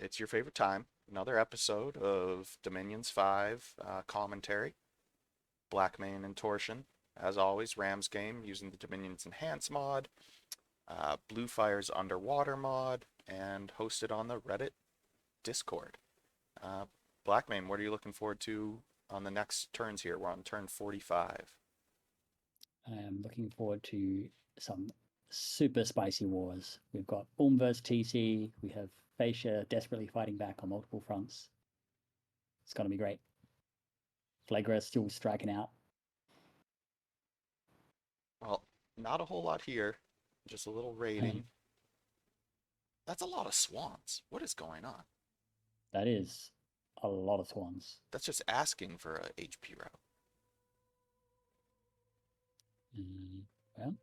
It's your favorite time. Another episode of Dominions 5 commentary. Blackmane and Torsion. As always, Rams game using the Dominions Enhance mod, Bluefire's Underwater mod, and hosted on the Reddit Discord. Uh, Blackmane, what are you looking forward to on the next turns here? We're on turn 45. I am looking forward to some super spicy wars. We've got Ulm versus TC. We have Fascia desperately fighting back on multiple fronts. It's going to be great. Flagra still striking out. Well, not a whole lot here. Just a little raiding. That's a lot of swans. What is going on? That is a lot of swans. That's just asking for a HP route. Well,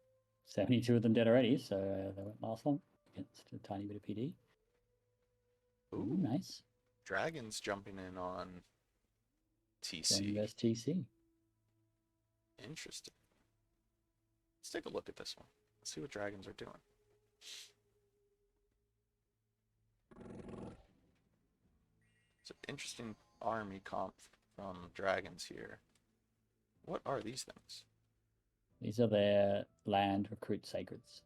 72 of them dead already, so they won't last long against a tiny bit of PD. Ooh, nice. Dragons jumping in on TC. Versus TC. Interesting. Let's take a look at this one. Let's see what dragons are doing. It's an interesting army comp from dragons here. What are these things? These are their land recruit sacreds.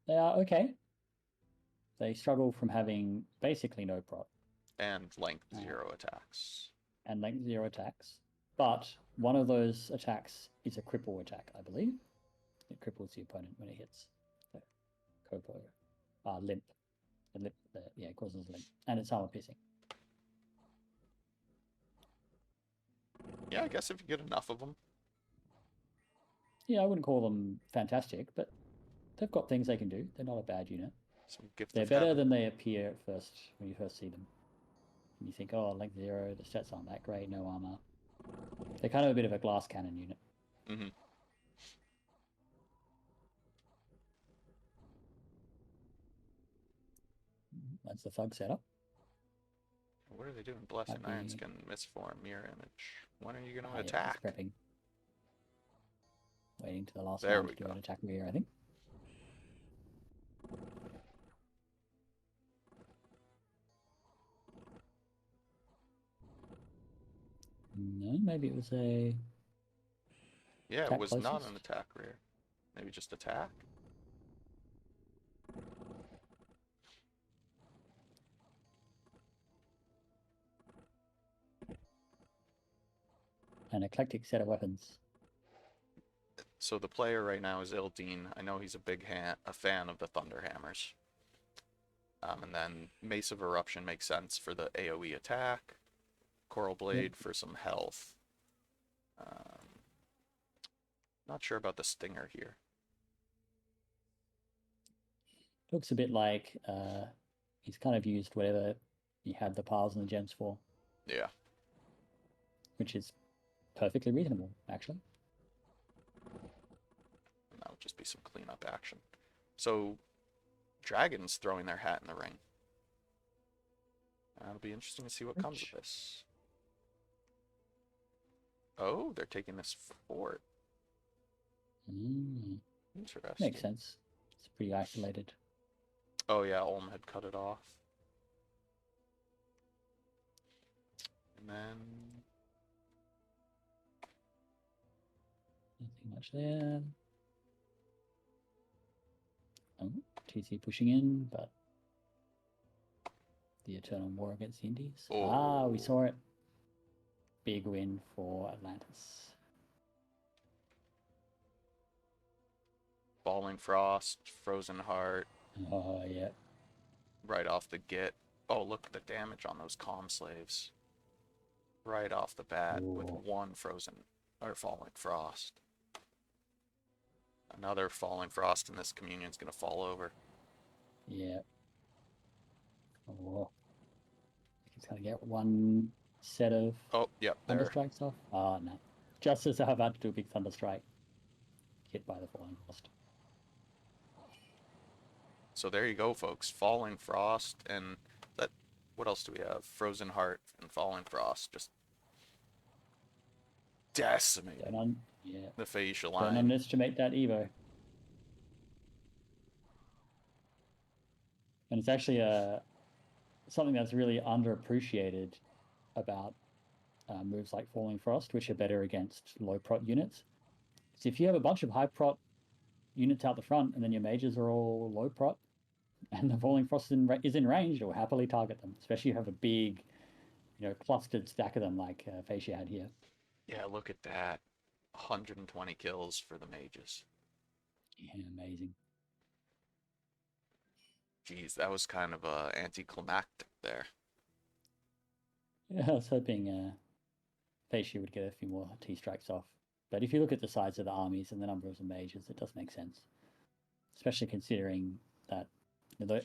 They are okay. They struggle from having basically no prot. And length 0 attacks. And length 0 attacks. But one of those attacks is a cripple attack, I believe. It cripples the opponent when it hits. So, Copo. Limp. Yeah, it causes limp. And it's armor piercing. Yeah, I guess if you get enough of them. Yeah, I wouldn't call them fantastic, but they've got things they can do. They're not a bad unit. They're better than they appear at first when you first see them. And you think, oh, length 0, the stats aren't that great, no armor. They're kind of a bit of a glass cannon unit. Mm-hmm. That's the thug setup. What are they doing? Blessed Ironskin, Misform, Mirror Image. When are you going to attack? Yeah, prepping. Waiting to the last round to do an attack rear, I think. No, maybe it was a... Yeah, it was not an attack rear. Maybe just attack? An eclectic set of weapons. So the player right now is Ildeen. I know he's a fan of the Thunderhammers. And then Mace of Eruption makes sense for the AoE attack. Coral Blade for some health. Not sure about the Stinger here. Looks a bit like he's kind of used whatever he had the piles and the gems for. Yeah. Which is perfectly reasonable, actually. And that would just be some cleanup action. So, Dragons throwing their hat in the ring. It'll be interesting to see what comes of this. Oh, they're taking this fort. Interesting. Makes sense. It's pretty isolated. Oh yeah, Ulm had cut it off. And then... Nothing much there. Oh, TC pushing in, but the Eternal War against the Indies. Oh. We saw it. Big win for Atlantis. Falling Frost, Frozen Heart. Oh, yeah. Right off the get. Oh, look at the damage on those comm slaves. Right off the bat with one Frozen or Falling Frost. Another Falling Frost and this Communion's going to fall over. Yeah. Oh. He's going to get one set of Thunderstrikes off. Oh, no. Just as I'm about to do a big Thunderstrike. Hit by the Falling Frost. So there you go, folks. Falling Frost and that. What else do we have? Frozen Heart and Falling Frost. Just decimate the Fascia line. Don't underestimate that Evo. And it's actually something that's really underappreciated about moves like Falling Frost, which are better against low prot units. So if you have a bunch of high prot units out the front, and then your mages are all low prot, and the Falling Frost is in range, you'll happily target them, especially if you have a big, clustered stack of them like Facia had here. Yeah, look at that. 120 kills for the mages. Yeah, amazing. Geez, that was kind of anticlimactic there. Yeah, I was hoping Facia would get a few more T strikes off. But if you look at the size of the armies and the number of the mages, it does make sense. Especially considering that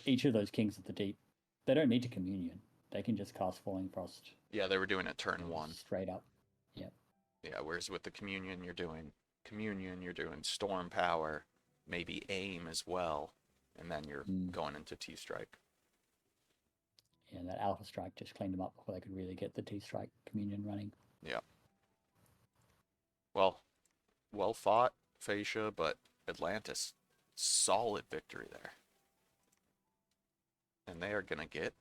each of those Kings of the Deep, they don't need to communion. They can just cast Falling Frost Yeah, they were doing it turn one. straight up. Yep. Yeah, whereas with the communion, you're doing storm power, maybe aim as well, and then you're going into T strike. Yeah, that Alpha Strike just cleaned them up before they could really get the T Strike communion running. Yeah. Well fought, Facia, but Atlantis, solid victory there. And they are gonna get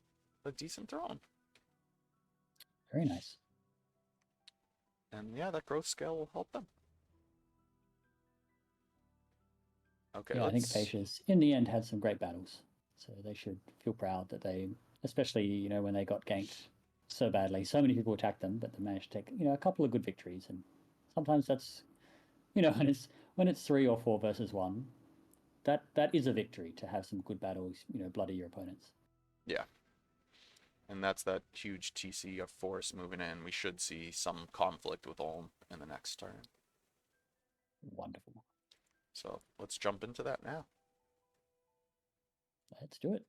a decent throne. Very nice. And yeah, that growth scale will help them. Okay, Yeah, I think Facia's in the end had some great battles. So they should feel proud that they, especially, when they got ganked so badly, so many people attacked them, but they managed to take, a couple of good victories. And sometimes that's, when it's 3 or 4 versus 1, that is a victory to have some good battles, bloody your opponents. Yeah. And that's that huge TC of force moving in. We should see some conflict with Ulm in the next turn. Wonderful. So let's jump into that now. Let's do it.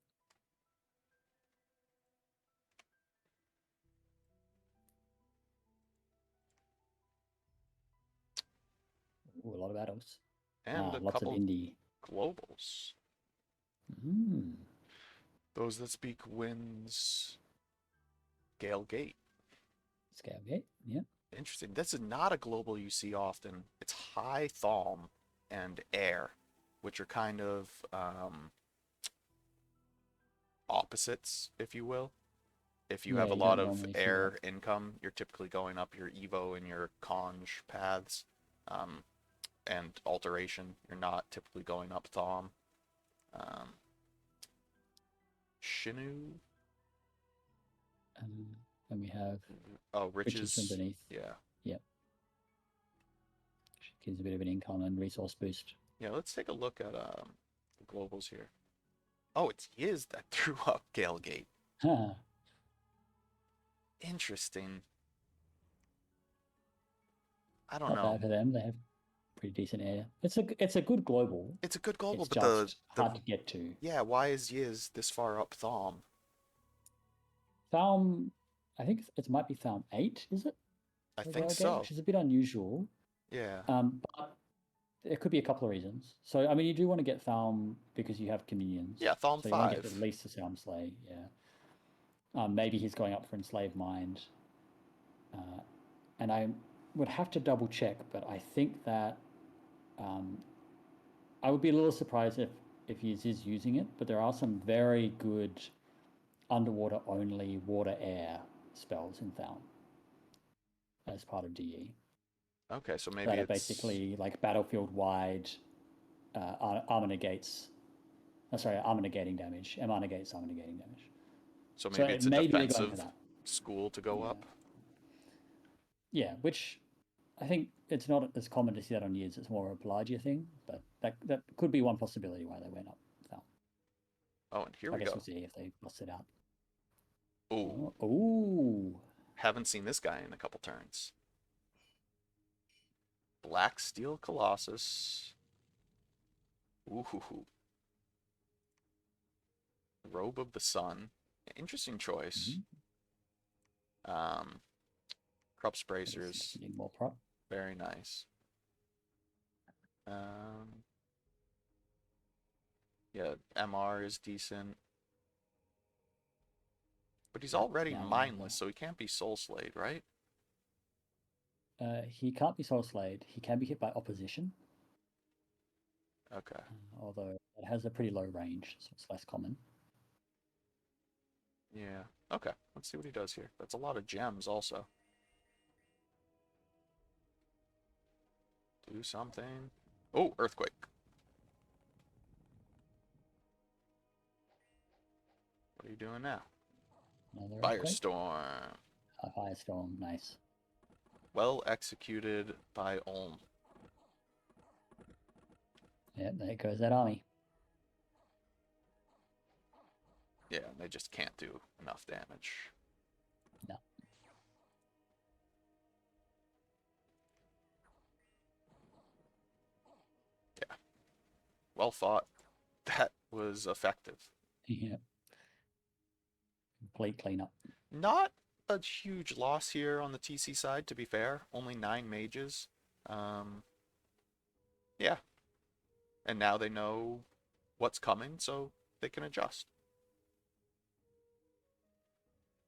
Ooh, a lot of battles. And a lots couple of indie globals. Those that speak wins Gale Gate. Scale Gate, yeah. Interesting. This is not a global you see often. It's High Thalm and Air, which are kind of opposites, if you will. If you have a lot of air income, you're typically going up your Evo and your Conj paths. And Alteration, you're not typically going up Thalm. Shinu. And we have Riches from beneath. Yeah. Yep. Gives a bit of an income and resource boost. Yeah, let's take a look at the globals here. Oh, it's Yiz that threw up Gale Gate. Interesting. I don't know. Not bad for them. They have pretty decent air. It's a good global. It's a good global, it's but just hard to get to. Yeah, why is Yiz this far up Thalm? Thalm, I think it might be Thalm 8, is it? I think so. Which is a bit unusual. Yeah. But there could be a couple of reasons. So, I mean, you do want to get Thalm because you have communions. Yeah, Thalm 5. So you want to get at least the Sound Slay, yeah. Maybe he's going up for Enslaved Mind. And I would have to double check, but I think that I would be a little surprised if he is using it, but there are some very good underwater only water air spells in Thalm as part of DE. Okay, so maybe that are it's basically like battlefield wide armor negates. Armor negating damage. Armor negates armor negating damage. So maybe it's a defensive school to go up. Yeah, which I think it's not as common to see that on Yiz. It's more of a Pelagia thing, but that could be one possibility why they went up. Oh, and here we go. I guess we'll see if they bust it out. Ooh. Ooh. Haven't seen this guy in a couple turns. Black Steel Colossus. Ooh. Robe of the Sun. Interesting choice. Krupp's Bracers. More prop. Very nice. Yeah, MR is decent. But he's already mindless, so he can't be Soul Slayed, right? He can't be Soul Slayed. He can be hit by opposition. Okay. Although it has a pretty low range, so it's less common. Yeah. Okay. Let's see what he does here. That's a lot of gems also. Do something. Oh, earthquake. What are you doing now? Another earthquake. Firestorm. A firestorm. Nice. Well executed by Ulm. Yep, there goes that army. Yeah, they just can't do enough damage. No. Yeah. Well fought. That was effective. Yep. Complete cleanup. Not a huge loss here on the TC side, to be fair. Only 9 mages. Um, yeah. And now they know what's coming, so they can adjust.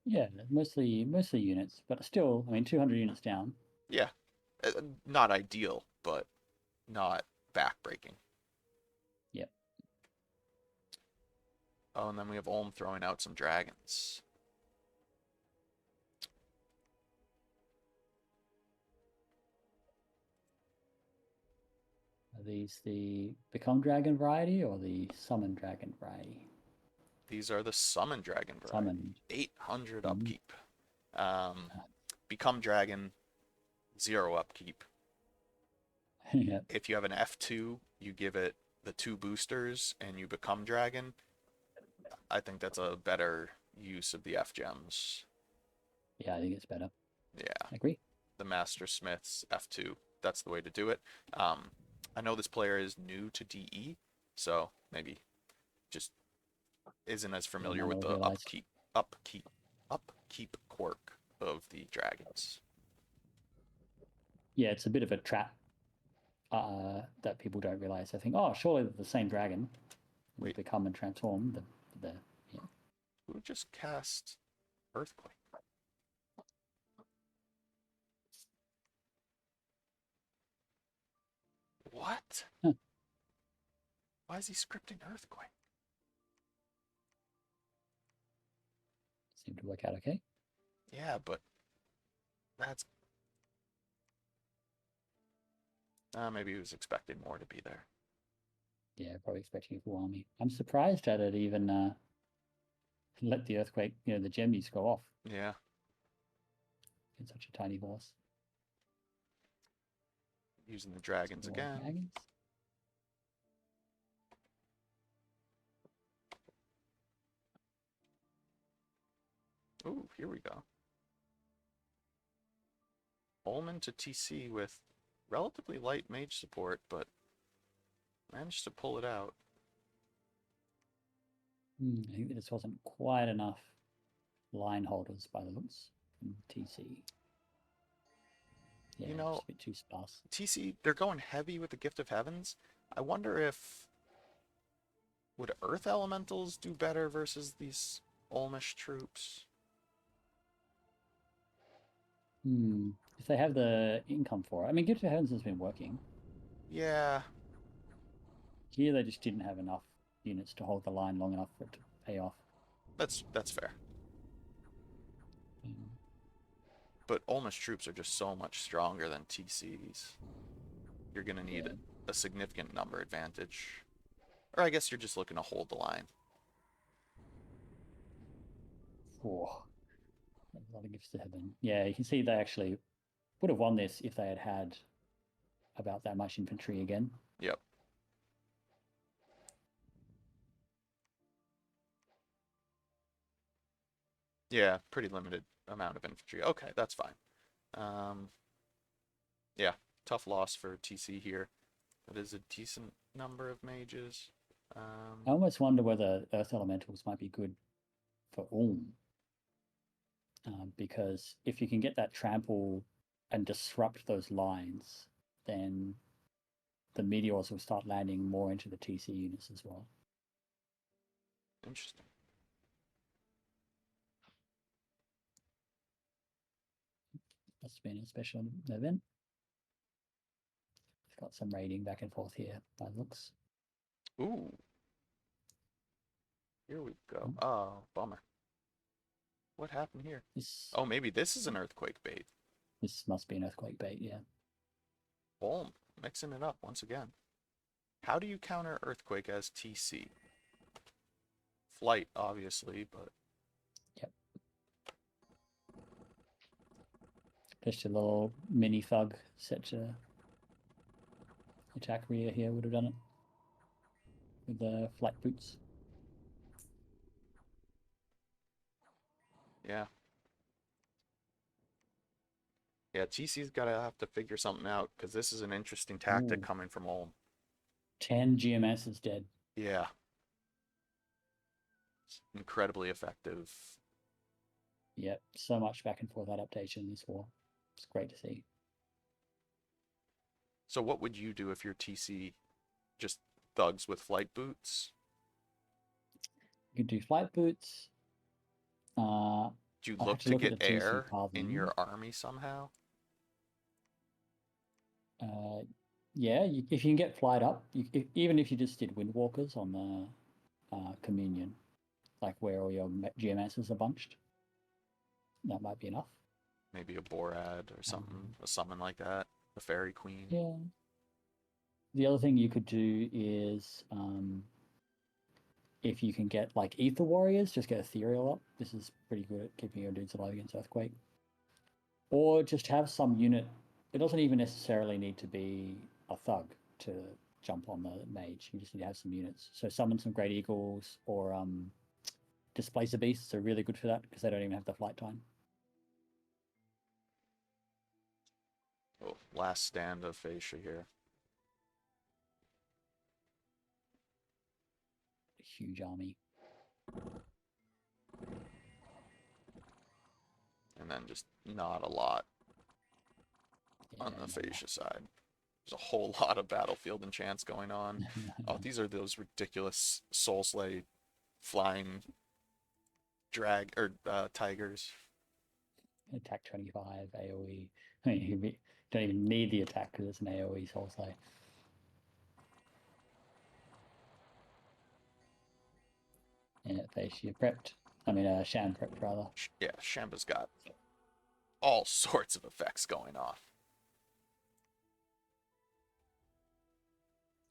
Yeah, mostly units, but still, I mean, 200 units down. Yeah. Not ideal, but not backbreaking. Yep. Oh, and then we have Ulm throwing out some dragons. Are these the Become Dragon variety or the Summon Dragon variety? These are the Summon Dragon variety. Summoned. 800 Mm. upkeep. Become Dragon, 0 upkeep. Yep. If you have an F2, you give it the 2 boosters and you become Dragon. I think that's a better use of the F gems. Yeah, I think it's better. Yeah, I agree. the Master Smith's F2. That's the way to do it. I know this player is new to DE, so maybe just isn't as Yeah, familiar might with not have the realized. upkeep quirk of the dragons. Yeah, it's a bit of a trap that people don't realize. They think, oh, surely they're the same dragon will Wait, become and transform. The yeah. who just cast Earthquake? What? Huh. Why is he scripting Earthquake? Seemed to work out okay. Yeah, but that's maybe he was expecting more to be there. Yeah, probably expecting a full army. I'm surprised that it even let the earthquake, the gemmies go off Yeah, in such a tiny force. using the dragons More again. dragons. Ooh, here we go. Ullman to TC with relatively light mage support, but managed to pull it out. I think this wasn't quite enough line holders by the looks from TC. Yeah, You just know, a bit too sparse. TC, they're going heavy with the Gift of Heavens. I wonder if would Earth Elementals do better versus these Ulmish troops? If they have the income for it. I mean, Gift of Heavens has been working. Yeah, Here they just didn't have enough units to hold the line long enough for it to pay off. that's fair. Um, But Ulmish troops are just so much stronger than TCs. You're gonna need yeah. a significant number advantage. Or I guess you're just looking to hold the line. Oh, a lot of Gifts to Heaven. Yeah, you can see they actually would have won this if they had had about that much infantry again. Yep. Yeah, pretty limited amount of infantry. Okay, that's fine. Um, yeah, tough loss for TC here. That is a decent number of mages. I almost wonder whether Earth Elementals might be good for Ulm. Because if you can get that trample and disrupt those lines, then the meteors will start landing more into the TC units as well. Interesting. Must have been a special event. It's got some raiding back and forth here by looks. Ooh, here we go. Oh, bummer. What happened here? This Oh, maybe this is an earthquake bait. this must be an earthquake bait, yeah. Boom. Mixing it up once again. How do you counter earthquake as TC? Flight, obviously, but Yep. Just a little mini thug set to attack rear here would have done it. With the flight boots. yeah. Yeah, TC's gotta have to figure something out because this is an interesting tactic Ooh, coming from Ulm. 10 GMS is dead. Yeah, it's incredibly effective. Yep, so much back and forth adaptation in this war. It's great to see. So what would you do if your TC just thugs with flight boots? You can do flight boots. Uh, Do you I'll have look to to look at get the TC air in pathing. your army somehow? Yeah, if you can get flight up, even if you just did windwalkers on the communion, like where all your GMSs are bunched, that might be enough. Maybe a Borad or something, Um, a summon like that, a Fairy Queen. yeah. The other thing you could do is if you can get like Ether Warriors, just get Ethereal up. This is pretty good at keeping your dudes alive against Earthquake. Or just have some unit. It doesn't even necessarily need to be a thug to jump on the mage. You just need to have some units. So summon some Great Eagles or Displacer Beasts are really good for that because they don't even have the flight time. Oh, last stand of Fascia here. A huge army. And then just not a lot Yeah, on the not a lot. Fascia side. There's a whole lot of battlefield enchants going on. Oh, these are those ridiculous Soulslay flying drag or tigers. Attack 25, AoE. I mean, you don't even need the attack because it's an AoE soul slay. Yeah, Fascia prepped. I mean, Sham prepped rather. Yeah, Shamba's got all sorts of effects going off.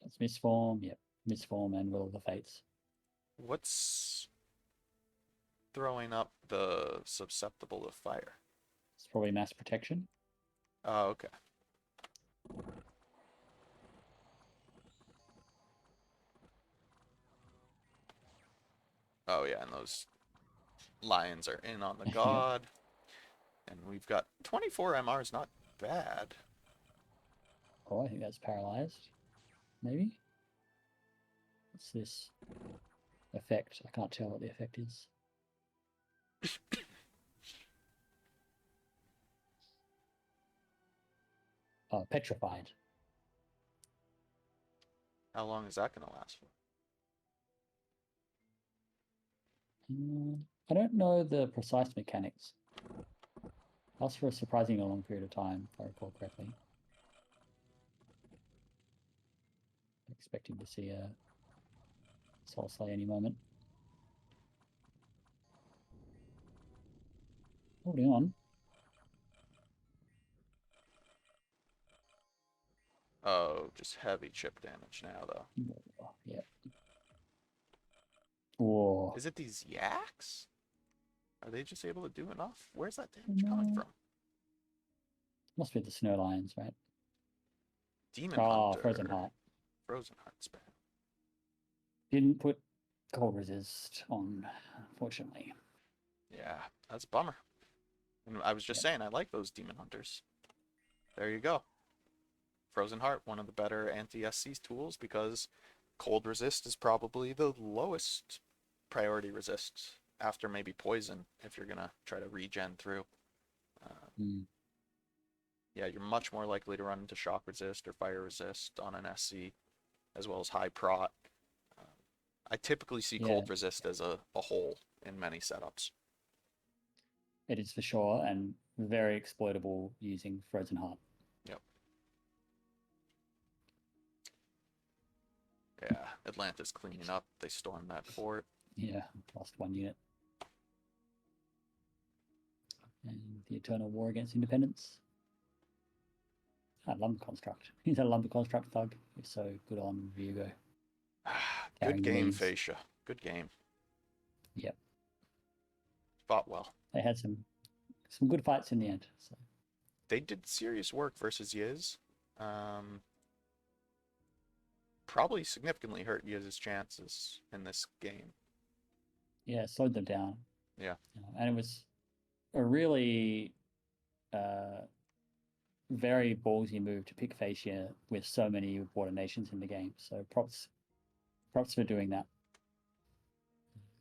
That's Misform, yep. Misform and Will of the Fates. What's throwing up the susceptible to fire? It's probably mass protection. Oh, okay. Oh, yeah, and those lions are in on the Yep. god. And we've got 24 MRs, not bad. Oh, I think that's paralyzed. Maybe? What's this effect? I can't tell what the effect is. Oh, petrified. How long is that going to last for? I don't know the precise mechanics. Lasts for a surprisingly long period of time, if I recall correctly. Expecting to see a Soul Slay any moment. Holding on. Oh, just heavy chip damage now, though. Oh, yeah. Whoa. Is it these yaks? Are they just able to do enough? Where's that damage coming No. from? Must be the Snow Lions, right? Demon Oh, Frozen Hunter. Heart. Frozen Heart spam. Didn't put Cold Resist on, unfortunately. Yeah, that's a bummer. And I was just Yep. saying, I like those Demon Hunters. There you go. Frozen Heart, one of the better anti-SC tools because cold resist is probably the lowest priority resist after maybe poison if you're gonna try to regen through. Mm. Yeah, you're much more likely to run into shock resist or fire resist on an SC, as well as high prot. I typically see Yeah, cold resist as a whole in many setups. it is for sure, and very exploitable using Frozen Heart. Yep. Yeah, Atlanta's cleaning up. They stormed that fort. Yeah, lost one unit. the Eternal War Against Independence. Lumber Construct. He's a Lumber Construct thug. He's so good on Viewgo. Good Carrying the game, leads. Fascia. Good game. Yep. Fought well. They had some good fights in the end. So They did serious work versus Yiz. Probably significantly hurt Yiz's chances in this game. yeah, it slowed them down. Yeah. And it was a really very ballsy move to pick Fascia with so many Water Nations in the game. So props for doing that.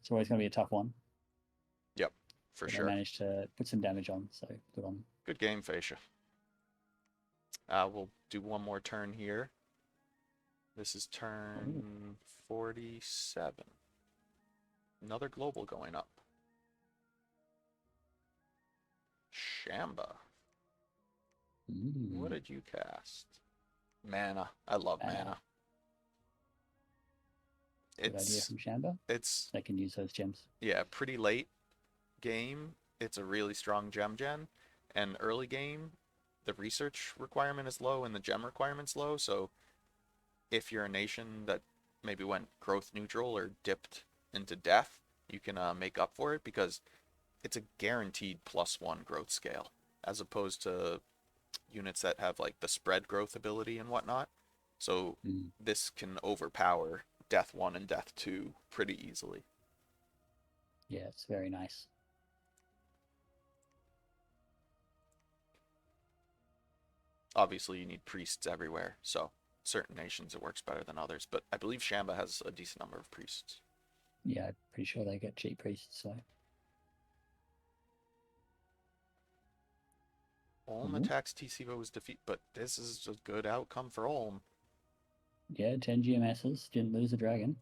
It's always going to be a tough one. Yep, for But sure. They managed to put some damage on, so good on them. Good game, Fascia. We'll do one more turn here. This is turn 47. Another global going up. Shamba. What did you cast? Mana. I love mana. Good idea from Shamba. They can use those gems. Yeah, pretty late game. It's a really strong gem gen. And early game, the research requirement is low and the gem requirement's low. So if you're a nation that maybe went growth neutral or dipped into death, you can make up for it because it's a guaranteed +1 growth scale, as opposed to units that have like the spread growth ability and whatnot. So this can overpower Death 1 and Death 2 pretty easily. Yeah, it's very nice. Obviously, you need priests everywhere, so certain nations it works better than others, but I believe Shamba has a decent number of priests. Yeah, I'm pretty sure they get cheap priests, so. Ulm attacks TCVO's defeat, but this is a good outcome for Ulm. Yeah, 10 GMSs, didn't lose a dragon.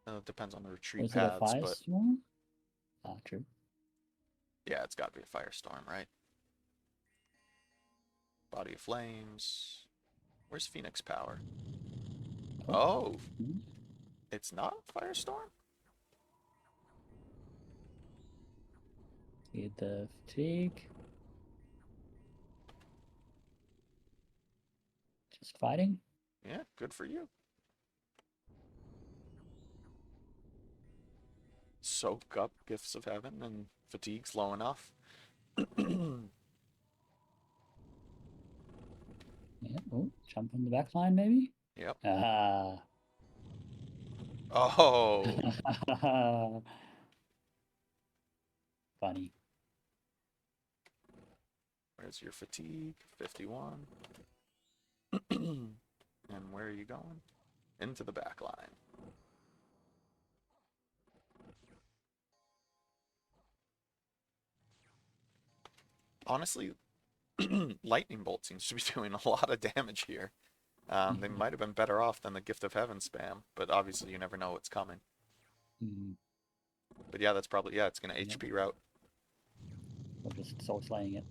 It depends on the retreat Was paths, it a firestorm? True. Yeah, it's got to be a firestorm, right? Body of Flames. Where's Phoenix Power? Oh. It's not Firestorm? Get the fatigue. Just fighting? Yeah, good for you. Soak up Gifts of Heaven and fatigue's low enough. Yeah, oh, jump on the back line maybe? Yep. Ah. Oh. Funny. Where's your fatigue? 51. And where are you going? Into the back line. Honestly, Lightning Bolt seems to be doing a lot of damage here. They might have been better off than the Gift of Heaven spam, but obviously you never know what's coming. But yeah, that's probably, it's going to HP route. Or just soul slaying it.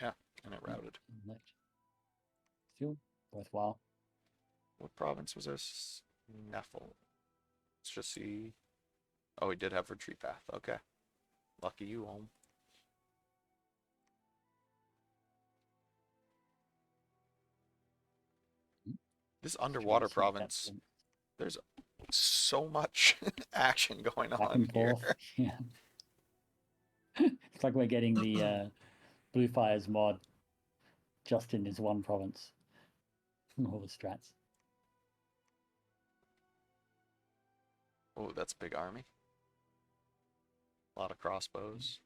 Yeah, and it routed. Still worthwhile. What province was this? Neffel. Let's just see. Oh, he did have retreat path. Okay. Lucky you, Ulm. This underwater province, there's so much action going on here. Yeah. It's like we're getting the Bluefire's mod just in this one province. All the strats. Oh, that's a big army. A lot of crossbows.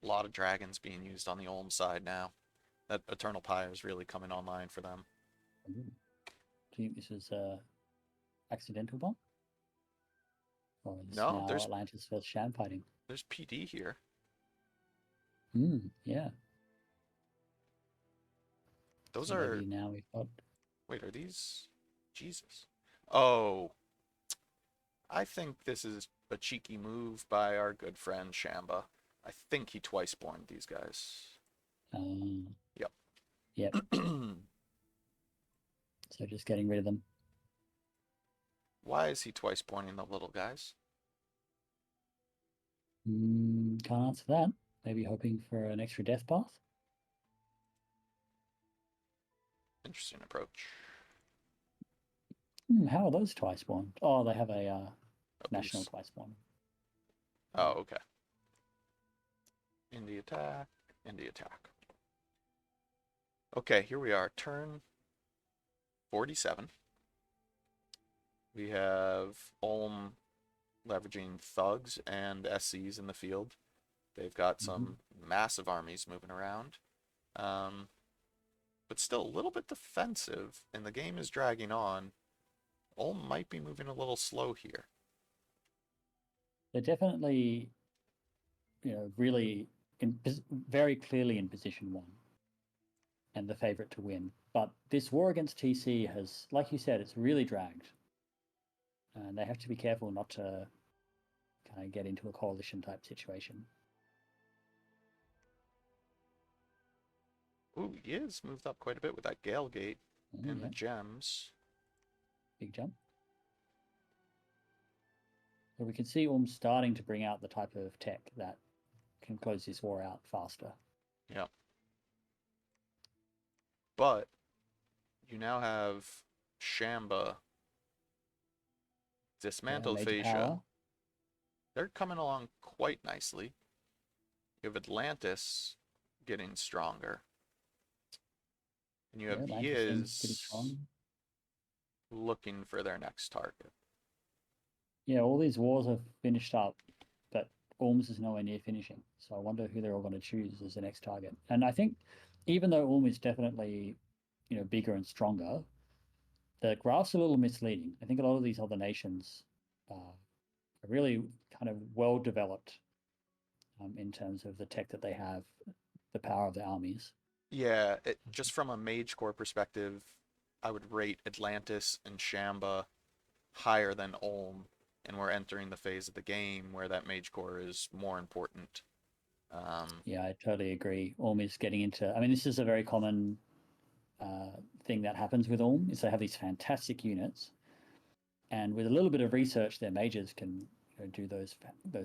A lot of dragons being used on the Ulm side now. That Eternal Pyre is really coming online for them. Do you think this is accidental bomb? Or is No, now there's Atlantis versus Sham fighting? There's PD here. Yeah. Those so are. Maybe now we've got. Wait, are these? Jesus. Oh. I think this is a cheeky move by our good friend Shamba. I think he twice spawned these guys. Yep. Yep. So just getting rid of them. Why is he twice spawning the little guys? Can't answer that. Maybe hoping for an extra death path. Interesting approach. How are those twice spawned? Oh, they have a A national boost. twice spawn. Oh, okay. Indie attack. Indie attack. Okay, here we are. Turn 47. We have Ulm leveraging thugs and SCs in the field. They've got Mm-hmm. some massive armies moving around. Um, but still a little bit defensive, and the game is dragging on. Ulm might be moving a little slow here. They're definitely, really very clearly in position one and the favorite to win. But this war against TC has, like you said, it's really dragged, and they have to be careful not to kind of get into a coalition type situation. Ooh, he is moved up quite a bit with that Gale Gate Oh, and the yeah, gems. big jump. So we can see Ulm starting to bring out the type of tech that can close this war out faster. Yeah. But you now have Shamba Yeah, dismantled major Fascia. power. They're coming along quite nicely. You have Atlantis getting stronger. And you Yeah, have Atlantis seems pretty Yiz strong. looking for their next target. Yeah, all these wars are finished up, but Ulm's is nowhere near finishing. So I wonder who they're all going to choose as the next target. And I think even though Ulm is definitely, bigger and stronger, the graph's a little misleading. I think a lot of these other nations are really kind of well developed in terms of the tech that they have, the power of their armies. Yeah, just from a mage core perspective, I would rate Atlantis and Shamba higher than Ulm, and we're entering the phase of the game where that mage core is more important. Um, Yeah, I totally agree. Ulm is getting into. I mean, this is a very common uh, thing that happens with Ulm. Is they have these fantastic units, and with a little bit of research, their mages can do those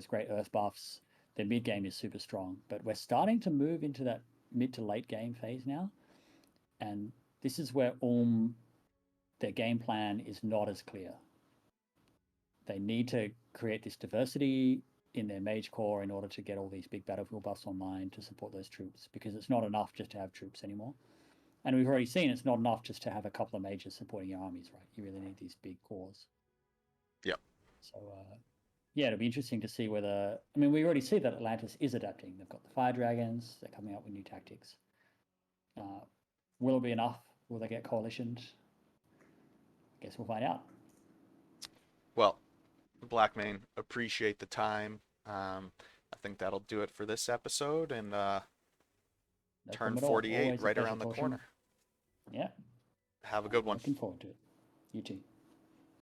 great earth buffs. Their mid game is super strong, but we're starting to move into that mid to late game phase now, and this is where Ulm their game plan is not as clear. They need to create this diversity in their mage core in order to get all these big battlefield buffs online to support those troops, because it's not enough just to have troops anymore. And we've already seen it's not enough just to have a couple of mages supporting your armies, right? You really need these big cores. yeah. So, yeah, it'll be interesting to see whether. I mean, we already see that Atlantis is adapting. They've got the fire dragons, they're coming up with new tactics. Uh, will it be enough? Will they get coalitioned? Guess we'll find out. Well, Blackmane, appreciate the time. I think that'll do it for this episode, and No turn problem at all. 48 Always a right pleasure around the talking. corner. Yeah, Have a good one. looking forward to it. You too.